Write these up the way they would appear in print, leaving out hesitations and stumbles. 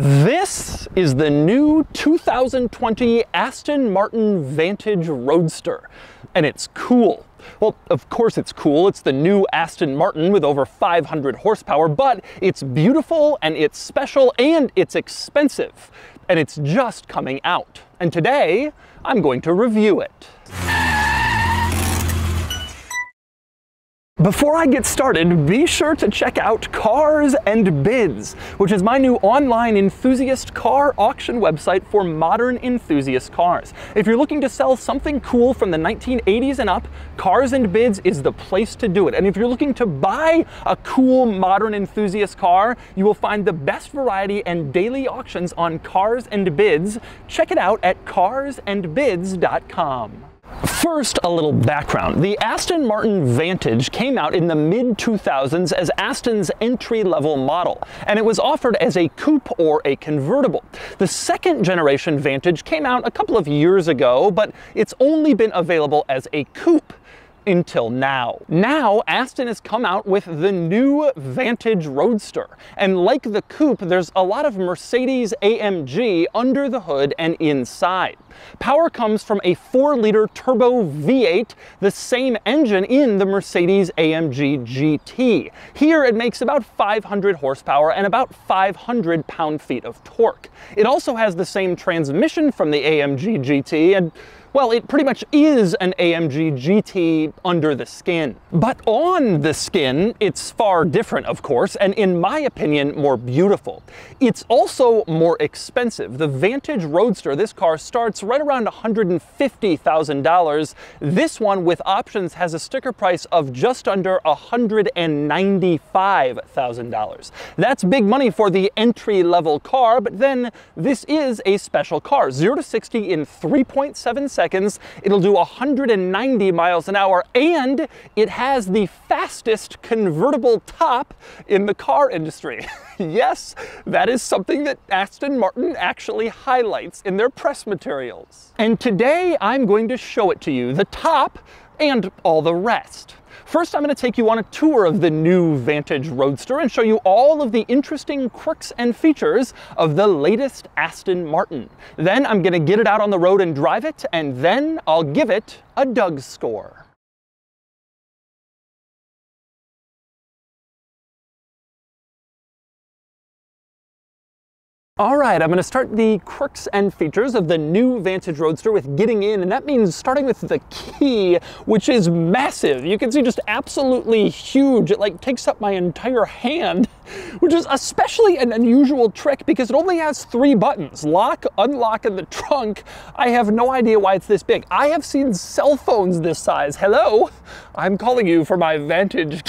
This is the new 2020 Aston Martin Vantage Roadster, and it's cool. Well, of course it's cool. It's the new Aston Martin with over 500 horsepower, but it's beautiful and it's special and it's expensive, and it's just coming out. And today, I'm going to review it. Before I get started, be sure to check out Cars and Bids, which is my new online enthusiast car auction website for modern enthusiast cars. If you're looking to sell something cool from the 1980s and up, Cars and Bids is the place to do it. And if you're looking to buy a cool modern enthusiast car, you will find the best variety and daily auctions on Cars and Bids. Check it out at carsandbids.com. First, a little background. The Aston Martin Vantage came out in the mid-2000s as Aston's entry-level model, and it was offered as a coupe or a convertible. The second generation Vantage came out a couple of years ago, but it's only been available as a coupe until now. Now, Aston has come out with the new Vantage Roadster. And like the coupe, there's a lot of Mercedes AMG under the hood and inside. Power comes from a 4-liter turbo V8, the same engine in the Mercedes AMG GT. Here it makes about 500 horsepower and about 500 pound-feet of torque. It also has the same transmission from the AMG GT, and well, it pretty much is an AMG GT under the skin. But on the skin, it's far different, of course, and in my opinion, more beautiful. It's also more expensive. The Vantage Roadster, this car starts right around $150,000. This one with options has a sticker price of just under $195,000. That's big money for the entry-level car, but then this is a special car. 0 to 60 in 3.7 seconds. It'll do 190 miles an hour, and it has the fastest convertible top in the car industry. Yes, that is something that Aston Martin actually highlights in their press materials. And today I'm going to show it to you, the top and all the rest. First, I'm going to take you on a tour of the new Vantage Roadster and show you all of the interesting quirks and features of the latest Aston Martin. Then I'm going to get it out on the road and drive it, and then I'll give it a DougScore. All right, I'm going to start the quirks and features of the new Vantage Roadster with getting in, and that means starting with the key, which is massive. You can see just absolutely huge. It like takes up my entire hand, which is especially an unusual trick because it only has 3 buttons: lock, unlock, and the trunk. I have no idea why it's this big. I have seen cell phones this size. Hello, I'm calling you for my Vantage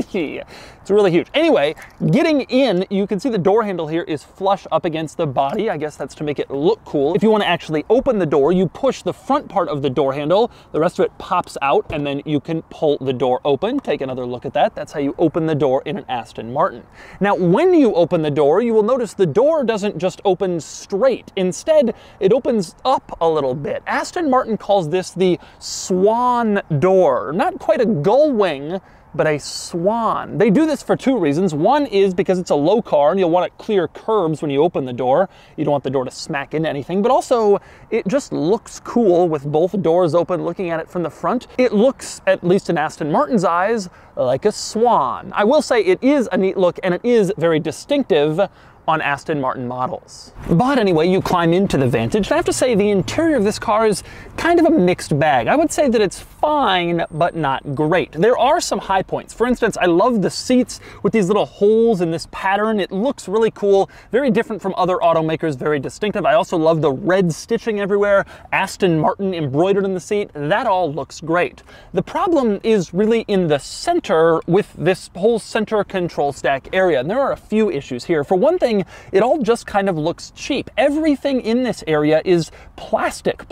key. It's really huge. Anyway, getting in, you can see the door handle here is flush up against the body. I guess that's to make it look cool. If you want to actually open the door, you push the front part of the door handle. The rest of it pops out, and then you can pull the door open. Take another look at that. That's how you open the door in an Aston Martin. Now, when you open the door, you will notice the door doesn't just open straight. Instead, it opens up a little bit. Aston Martin calls this the swan door. Not quite a gull wing, but a swan. They do this for 2 reasons. One is because it's a low car and you'll want it clear curbs when you open the door. You don't want the door to smack into anything, but also it just looks cool with both doors open, looking at it from the front. It looks, at least in Aston Martin's eyes, like a swan. I will say it is a neat look and it is very distinctive on Aston Martin models. But anyway, you climb into the Vantage, and I have to say the interior of this car is kind of a mixed bag. I would say that it's fine, but not great. There are some high points. For instance, I love the seats with these little holes in this pattern. It looks really cool, very different from other automakers, very distinctive. I also love the red stitching everywhere, Aston Martin embroidered in the seat. That all looks great. The problem is really in the center with this whole center control stack area, and there are a few issues here. For one thing, it all just kind of looks cheap. Everything in this area is plastic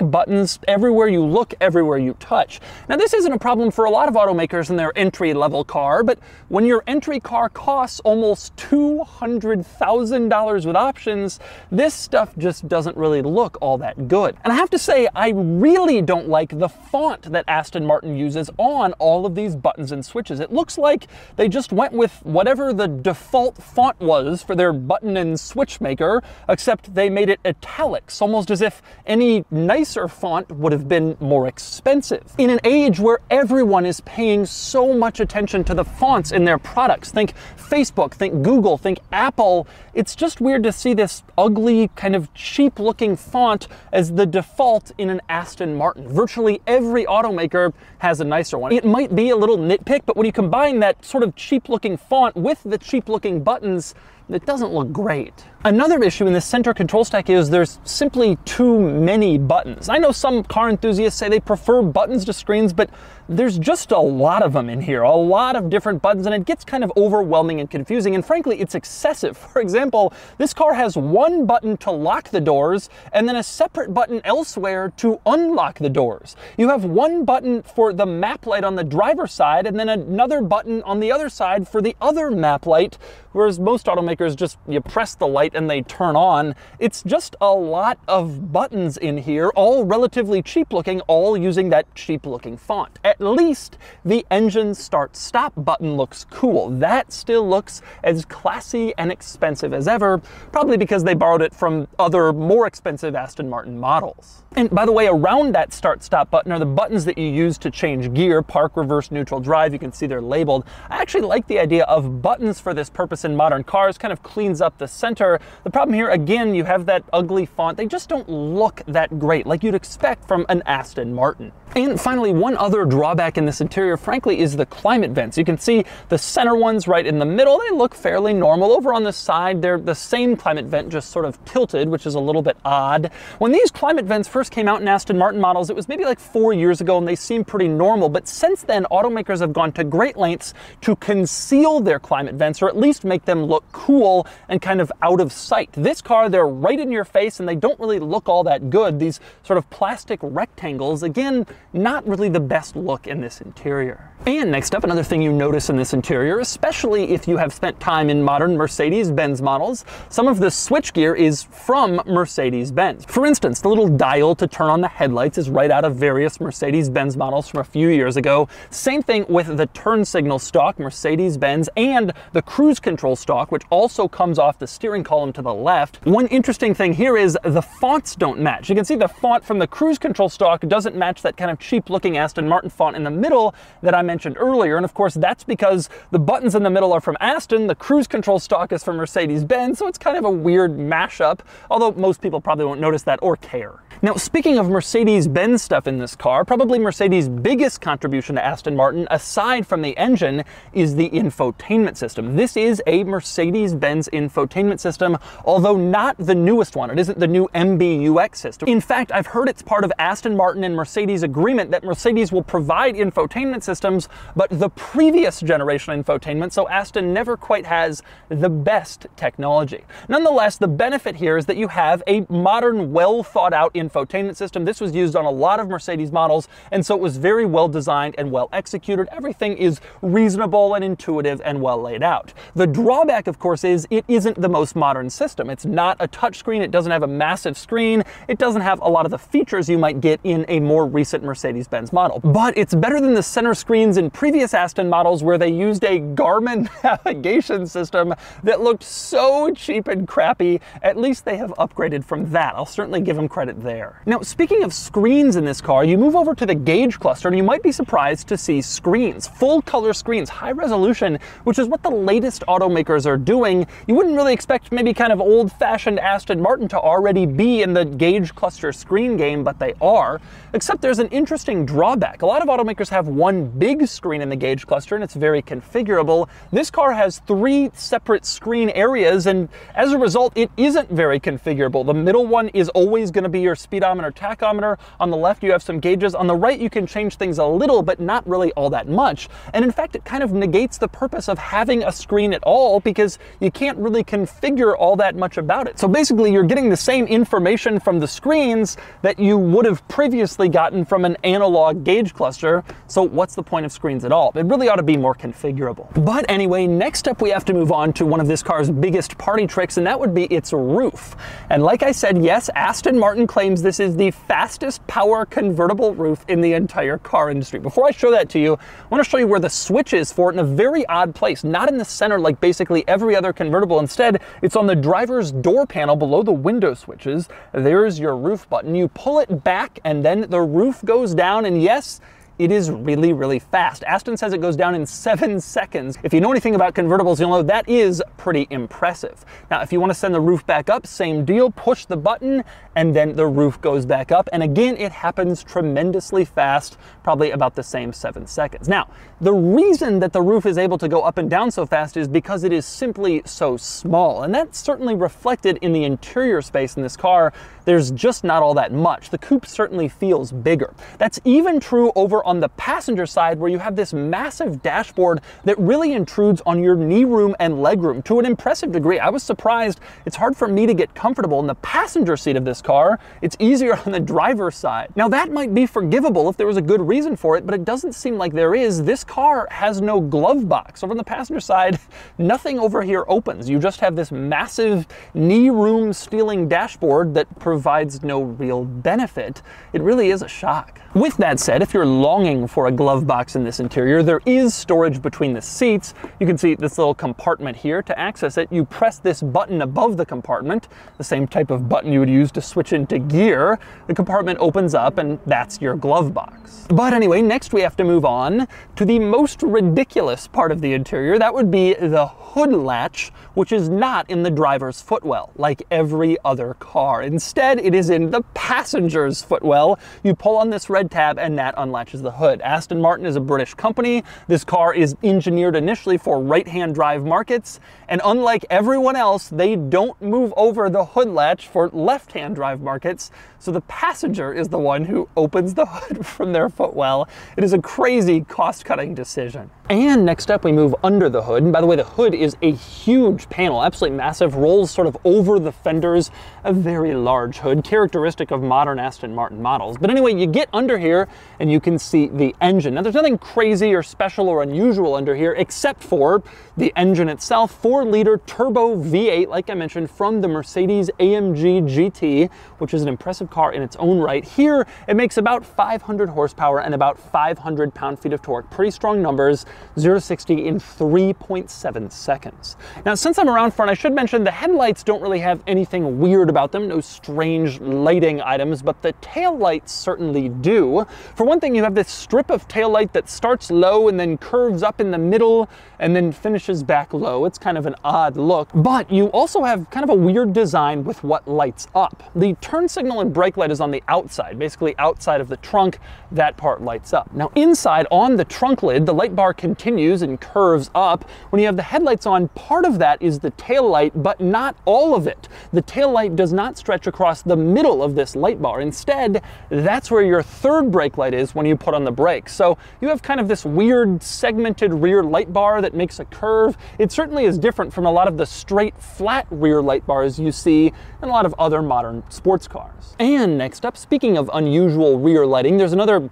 buttons everywhere you look, everywhere you touch. Now, this isn't a problem for a lot of automakers in their entry-level car, but when your entry car costs almost $200,000 with options, this stuff just doesn't really look all that good. And I have to say, I really don't like the font that Aston Martin uses on all of these buttons and switches. It looks like they just went with whatever the default font was for their their button and switch maker, except they made it italics, almost as if any nicer font would have been more expensive. In an age where everyone is paying so much attention to the fonts in their products, think Facebook, think Google, think Apple, it's just weird to see this ugly, kind of cheap-looking font as the default in an Aston Martin. Virtually every automaker has a nicer one. It might be a little nitpick, but when you combine that sort of cheap-looking font with the cheap-looking buttons, it doesn't look great. Another issue in the center control stack is there's simply too many buttons. I know some car enthusiasts say they prefer buttons to screens, but there's just a lot of them in here, a lot of different buttons, and it gets kind of overwhelming and confusing, and frankly, it's excessive. For example, this car has one button to lock the doors, and then a separate button elsewhere to unlock the doors. You have one button for the map light on the driver's side, and then another button on the other side for the other map light, whereas most automakers just, you press the light and they turn on. It's just a lot of buttons in here, all relatively cheap looking, all using that cheap looking font. At least the engine start-stop button looks cool. That still looks as classy and expensive as ever, probably because they borrowed it from other more expensive Aston Martin models. And by the way, around that start-stop button are the buttons that you use to change gear, park, reverse, neutral, drive. You can see they're labeled. I actually like the idea of buttons for this purpose in modern cars, kind of cleans up the center. The problem here, again, you have that ugly font. They just don't look that great, like you'd expect from an Aston Martin. And finally, one other drawback in this interior, frankly, is the climate vents. You can see the center ones right in the middle. They look fairly normal. Over on the side, they're the same climate vent, just sort of tilted, which is a little bit odd. When these climate vents first came out in Aston Martin models, it was maybe like 4 years ago, and they seemed pretty normal. But since then, automakers have gone to great lengths to conceal their climate vents, or at least make them look cool and kind of out of sight. This car, they're right in your face, and they don't really look all that good. These sort of plastic rectangles, again, not really the best look in this interior. And next up, another thing you notice in this interior, especially if you have spent time in modern Mercedes-Benz models, some of the switchgear is from Mercedes-Benz. For instance, the little dial to turn on the headlights is right out of various Mercedes-Benz models from a few years ago. Same thing with the turn signal stalk, Mercedes-Benz, and the cruise control stalk, which also comes off the steering column to the left. One interesting thing here is the fonts don't match. You can see the font from the cruise control stalk doesn't match that kind of cheap-looking Aston Martin font in the middle that I mentioned earlier, and of course that's because the buttons in the middle are from Aston, the cruise control stalk is from Mercedes-Benz, so it's kind of a weird mashup, although most people probably won't notice that or care. Now, speaking of Mercedes-Benz stuff in this car, probably Mercedes' biggest contribution to Aston Martin, aside from the engine, is the infotainment system. This is a Mercedes-Benz infotainment system, although not the newest one. It isn't the new MBUX system. In fact, I've heard it's part of Aston Martin and Mercedes' agreement that Mercedes will provide infotainment systems, but the previous generation infotainment, so Aston never quite has the best technology. Nonetheless, the benefit here is that you have a modern, well thought out infotainment system. This was used on a lot of Mercedes models, and so it was very well designed and well executed. Everything is reasonable and intuitive and well laid out. The drawback, of course, is it isn't the most modern system. It's not a touchscreen. It doesn't have a massive screen. It doesn't have a lot of the features you might get in a more recent Mercedes-Benz model. But it's better than the center screens in previous Aston models where they used a Garmin navigation system that looked so cheap and crappy. At least they have upgraded from that. I'll certainly give them credit there. Now, speaking of screens in this car, you move over to the gauge cluster and you might be surprised to see screens, full color screens, high resolution, which is what the latest automakers are doing. You wouldn't really expect maybe kind of old-fashioned Aston Martin to already be in the gauge cluster screen game, but they are, except there's an interesting drawback. A lot of automakers have one big screen in the gauge cluster and it's very configurable. This car has 3 separate screen areas, and as a result, it isn't very configurable. The middle one is always going to be your speedometer, tachometer. On the left, you have some gauges. On the right, you can change things a little, but not really all that much. And in fact, it kind of negates the purpose of having a screen at all because you can't really configure all that much about it. So basically, you're getting the same information from the screens that you would have previously gotten from an analog gauge cluster. So what's the point of screens at all? It really ought to be more configurable. But anyway, next up, we have to move on to one of this car's biggest party tricks, and that would be its roof. And like I said, yes, Aston Martin claims this is the fastest power convertible roof in the entire car industry. Before I show that to you, I want to show you where the switch is for it in a very odd place, not in the center like basically every other convertible. Instead, it's So on the driver's door panel below the window switches, there's your roof button. You pull it back and then the roof goes down, and yes, it is really, really fast. Aston says it goes down in 7 seconds. If you know anything about convertibles, you'll know that is pretty impressive. Now, if you want to send the roof back up, same deal, push the button, and then the roof goes back up. And again, it happens tremendously fast, probably about the same 7 seconds. Now, the reason that the roof is able to go up and down so fast is because it is simply so small. And that's certainly reflected in the interior space in this car. There's just not all that much. The coupe certainly feels bigger. That's even true over on the passenger side, where you have this massive dashboard that really intrudes on your knee room and legroom to an impressive degree. I was surprised. It's hard for me to get comfortable in the passenger seat of this car. It's easier on the driver's side. Now, that might be forgivable if there was a good reason for it, but it doesn't seem like there is. This car has no glove box. Over on the passenger side, nothing over here opens. You just have this massive knee room stealing dashboard that provides no real benefit. It really is a shock. With that said, if you're longing for a glove box in this interior, there is storage between the seats. You can see this little compartment here. To access it, you press this button above the compartment, the same type of button you would use to switch into gear. The compartment opens up and that's your glove box. But anyway, next we have to move on to the most ridiculous part of the interior. That would be the hood latch, which is not in the driver's footwell like every other car. Instead, it is in the passenger's footwell. You pull on this red tab and that unlatches the hood. Aston Martin is a British company. This car is engineered initially for right-hand drive markets, and unlike everyone else, they don't move over the hood latch for left-hand drive markets, so the passenger is the one who opens the hood from their footwell. It is a crazy cost-cutting decision. And next up, we move under the hood. And by the way, the hood is a huge panel, absolutely massive, rolls sort of over the fenders, a very large hood, characteristic of modern Aston Martin models. But anyway, you get under here and you can see the engine. Now, there's nothing crazy or special or unusual under here except for the engine itself, 4-liter turbo V8, like I mentioned, from the Mercedes-AMG GT, which is an impressive car in its own right. Here, it makes about 500 horsepower and about 500 pound-feet of torque. Pretty strong numbers, 0 to 60 in 3.7 seconds. Now, since I'm around front, I should mention the headlights don't really have anything weird about them, no strange lighting items, but the tail lights certainly do. For one thing, you have this strip of tail light that starts low and then curves up in the middle and then finishes back low. It's kind of an odd look, but you also have kind of a weird design with what lights up. The turn signal and brake light is on the outside, basically outside of the trunk. That part lights up. Now, inside on the trunk lid, the light bar continues and curves up. When you have the headlights on, part of that is the tail light, but not all of it. The tail light does not stretch across the middle of this light bar. Instead, that's where your third brake light is when you put on the brakes. So you have kind of this weird segmented rear light bar that makes a curve. It certainly is different from a lot of the straight, flat rear light bars you see in a lot of other modern sports cars. And next up, speaking of unusual rear lighting, there's another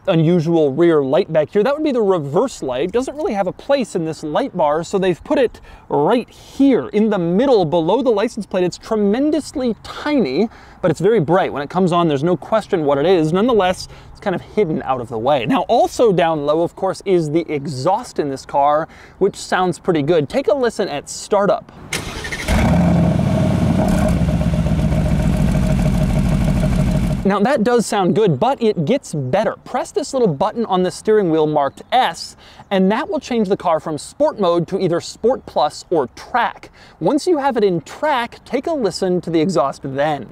unusual rear light back here. That would be the reverse light. It doesn't really have a place in this light bar, so they've put it right here in the middle below the license plate. It's tremendously tiny, but it's very bright. When it comes on, there's no question what it is. Nonetheless, it's kind of hidden out of the way. Now, also down low, of course, is the exhaust in this car, which sounds pretty good. Take a listen at startup. Now, that does sound good, but it gets better. Press this little button on the steering wheel marked S, and that will change the car from Sport mode to either Sport Plus or Track. Once you have it in Track, take a listen to the exhaust then.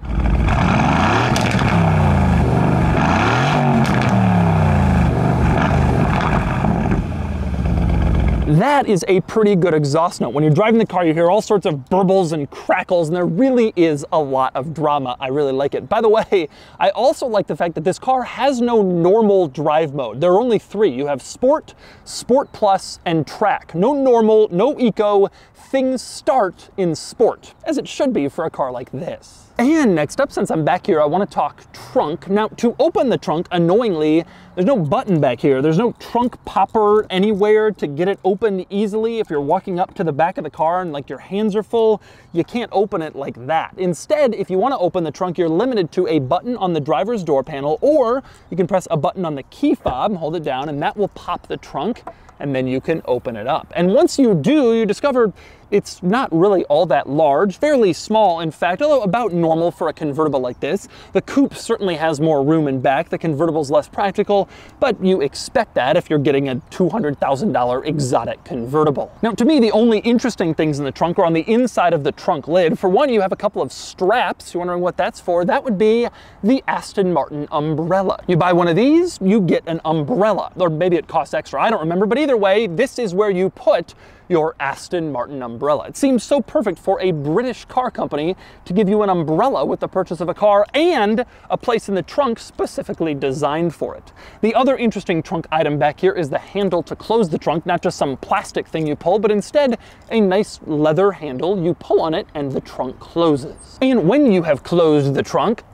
That is a pretty good exhaust note. When you're driving the car, you hear all sorts of burbles and crackles, and there really is a lot of drama. I really like it. By the way, I also like the fact that this car has no normal drive mode. There are only 3. You have Sport, Sport Plus, and Track. No normal, no eco. Things start in Sport, as it should be for a car like this. And next up, since I'm back here, I want to talk trunk. Now, to open the trunk, annoyingly, there's no button back here. There's no trunk popper anywhere to get it open easily. If you're walking up to the back of the car and like your hands are full, you can't open it like that. Instead, if you want to open the trunk, you're limited to a button on the driver's door panel, or you can press a button on the key fob, hold it down, and that will pop the trunk, and then you can open it up. And once you do, you discover It's not really all that large, fairly small in fact, although about normal for a convertible like this. The coupe certainly has more room in back, the convertible's less practical, but you expect that if you're getting a $200,000 exotic convertible. Now, to me, the only interesting things in the trunk are on the inside of the trunk lid. For one, you have a couple of straps. You're wondering what that's for? That would be the Aston Martin umbrella. You buy one of these, you get an umbrella, or maybe it costs extra, I don't remember, but either way, this is where you put your Aston Martin umbrella. It seems so perfect for a British car company to give you an umbrella with the purchase of a car and a place in the trunk specifically designed for it. The other interesting trunk item back here is the handle to close the trunk, not just some plastic thing you pull, but instead a nice leather handle. You pull on it and the trunk closes. And when you have closed the trunk,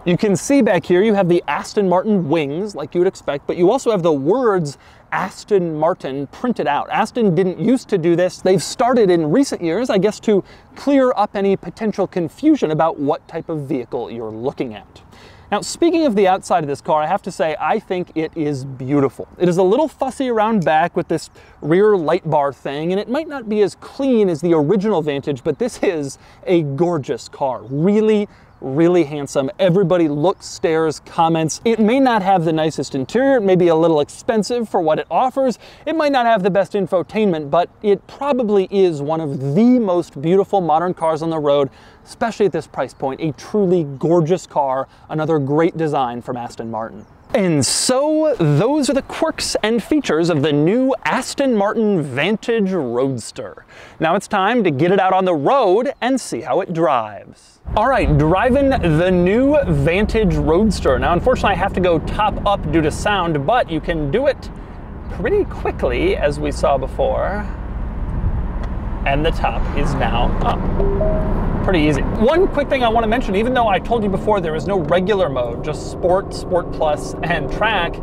you can see back here you have the Aston Martin wings, like you would expect, but you also have the words Aston Martin printed out. Aston didn't used to do this. They've started in recent years, I guess, to clear up any potential confusion about what type of vehicle you're looking at. Now, speaking of the outside of this car, I have to say, I think it is beautiful. It is a little fussy around back with this rear light bar thing, and it might not be as clean as the original Vantage, but this is a gorgeous car. Really handsome. Everybody looks, stares, comments. It may not have the nicest interior, it may be a little expensive for what it offers, it might not have the best infotainment, but it probably is one of the most beautiful modern cars on the road, especially at this price point. A truly gorgeous car, another great design from Aston Martin. And so, those are the quirks and features of the new Aston Martin Vantage Roadster. Now it's time to get it out on the road and see how it drives. All right, driving the new Vantage Roadster. Now, unfortunately, I have to go top up due to sound, but you can do it pretty quickly, as we saw before. And the top is now up. Pretty easy. One quick thing I want to mention, even though I told you before there is no regular mode, just Sport, Sport Plus, and Track,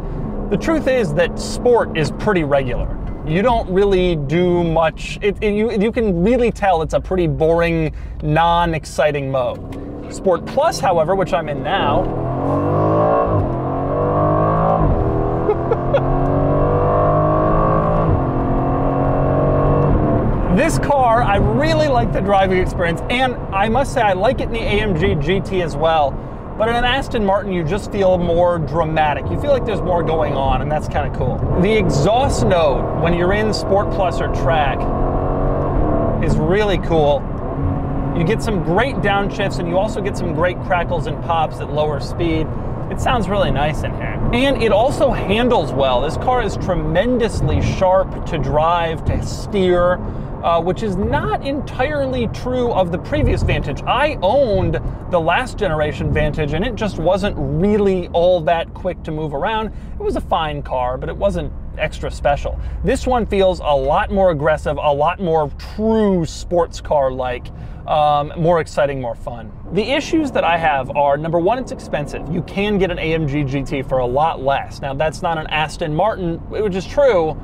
the truth is that Sport is pretty regular. You don't really do much. You can really tell it's a pretty boring, non-exciting mode. Sport Plus, however, which I'm in now, this car, I really like the driving experience, and I must say I like it in the AMG GT as well, but in an Aston Martin you just feel more dramatic. You feel like there's more going on, and that's kind of cool. The exhaust note when you're in Sport Plus or Track is really cool. You get some great downshifts, and you also get some great crackles and pops at lower speed. It sounds really nice in here. And it also handles well. This car is tremendously sharp to drive, to steer, which is not entirely true of the previous Vantage. I owned the last generation Vantage, and it just wasn't really all that quick to move around. It was a fine car, but it wasn't extra special. This one feels a lot more aggressive, a lot more true sports car-like, more exciting, more fun. The issues that I have are, number one, it's expensive. You can get an AMG GT for a lot less. Now, that's not an Aston Martin, which is true,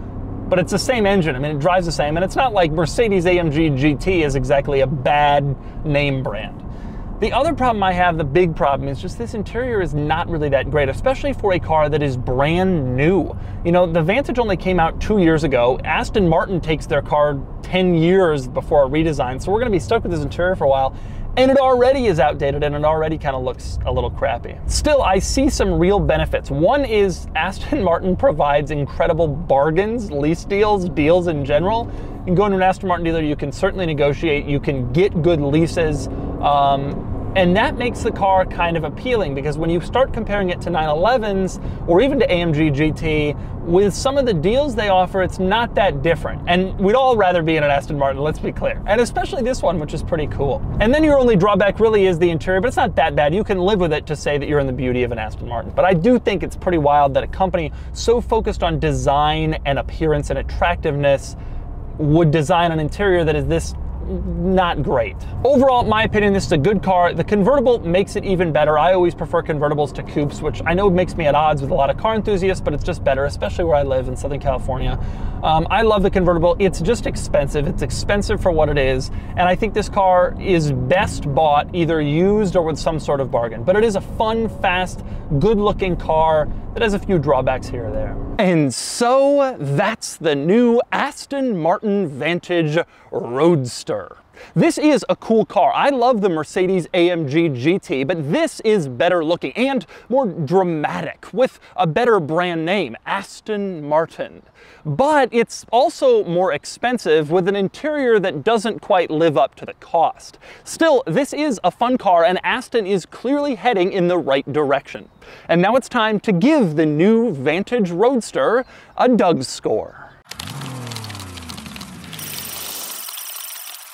but it's the same engine. I mean, it drives the same, and it's not like Mercedes AMG GT is exactly a bad name brand. The other problem I have, the big problem, is just this interior is not really that great, especially for a car that is brand new. You know, the Vantage only came out 2 years ago. Aston Martin takes their car 10 years before a redesign, so we're gonna be stuck with this interior for a while. And it already is outdated, and it already kind of looks a little crappy. Still, I see some real benefits. One is Aston Martin provides incredible bargains, lease deals, deals in general. You can go into an Aston Martin dealer, you can certainly negotiate, you can get good leases, and that makes the car kind of appealing, because when you start comparing it to 911s or even to AMG GT, with some of the deals they offer, it's not that different. And we'd all rather be in an Aston Martin, let's be clear. And especially this one, which is pretty cool. And then your only drawback really is the interior, but it's not that bad. You can live with it to say that you're in the beauty of an Aston Martin. But I do think it's pretty wild that a company so focused on design and appearance and attractiveness would design an interior that is this not great. Overall, in my opinion, this is a good car. The convertible makes it even better. I always prefer convertibles to coupes, which I know makes me at odds with a lot of car enthusiasts, but it's just better, especially where I live in Southern California. I love the convertible. It's just expensive. It's expensive for what it is, and I think this car is best bought either used or with some sort of bargain. But it is a fun, fast, good-looking car It has a few drawbacks here or there. And so that's the new Aston Martin Vantage Roadster. This is a cool car. I love the Mercedes-AMG GT, but this is better looking and more dramatic with a better brand name, Aston Martin. But it's also more expensive with an interior that doesn't quite live up to the cost. Still, this is a fun car and Aston is clearly heading in the right direction. And now it's time to give the new Vantage Roadster a DougScore.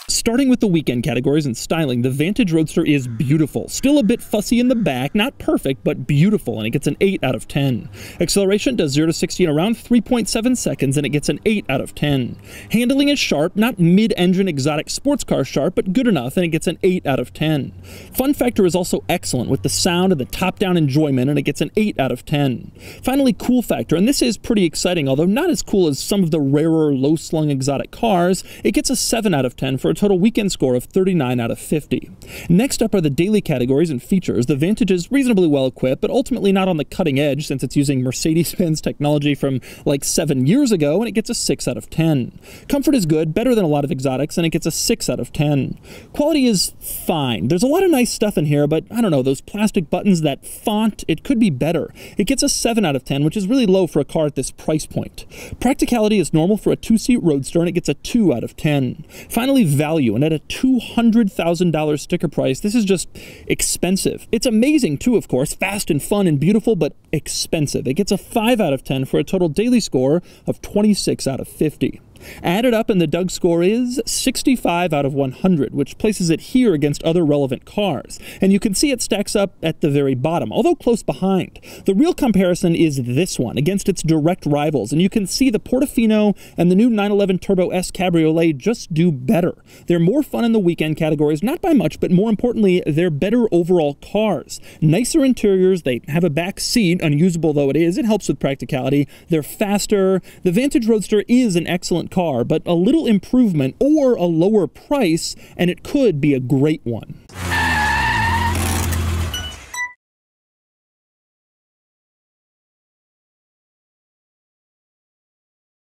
Starting with the weekend categories and styling, the Vantage Roadster is beautiful. Still a bit fussy in the back, not perfect, but beautiful, and it gets an 8 out of 10. Acceleration does 0 to 60 in around 3.7 seconds, and it gets an 8 out of 10. Handling is sharp, not mid-engine exotic sports car sharp, but good enough, and it gets an 8 out of 10. Fun factor is also excellent with the sound and the top-down enjoyment, and it gets an 8 out of 10. Finally, cool factor, and this is pretty exciting, although not as cool as some of the rarer, low-slung exotic cars, it gets a 7 out of 10 for a total weekend score of 39 out of 50. Next up are the daily categories and features. The Vantage is reasonably well equipped, but ultimately not on the cutting edge since it's using Mercedes-Benz technology from like 7 years ago, and it gets a 6 out of 10. Comfort is good, better than a lot of exotics, and it gets a 6 out of 10. Quality is fine. There's a lot of nice stuff in here, but I don't know, those plastic buttons, that font, it could be better. It gets a 7 out of 10, which is really low for a car at this price point. Practicality is normal for a 2-seat Roadster, and it gets a 2 out of 10. Finally, value, and at a $200,000 sticker price, this is just expensive. It's amazing too, of course, fast and fun and beautiful, but expensive. It gets a 5 out of 10 for a total daily score of 26 out of 50. Added up, and the DougScore is 65 out of 100, which places it here against other relevant cars. And you can see it stacks up at the very bottom, although close behind. The real comparison is this one, against its direct rivals, and you can see the Portofino and the new 911 Turbo S Cabriolet just do better. They're more fun in the weekend categories, not by much, but more importantly, they're better overall cars. Nicer interiors, they have a back seat, unusable though it is, it helps with practicality. They're faster. The Vantage Roadster is an excellent car, but a little improvement or a lower price, and it could be a great one.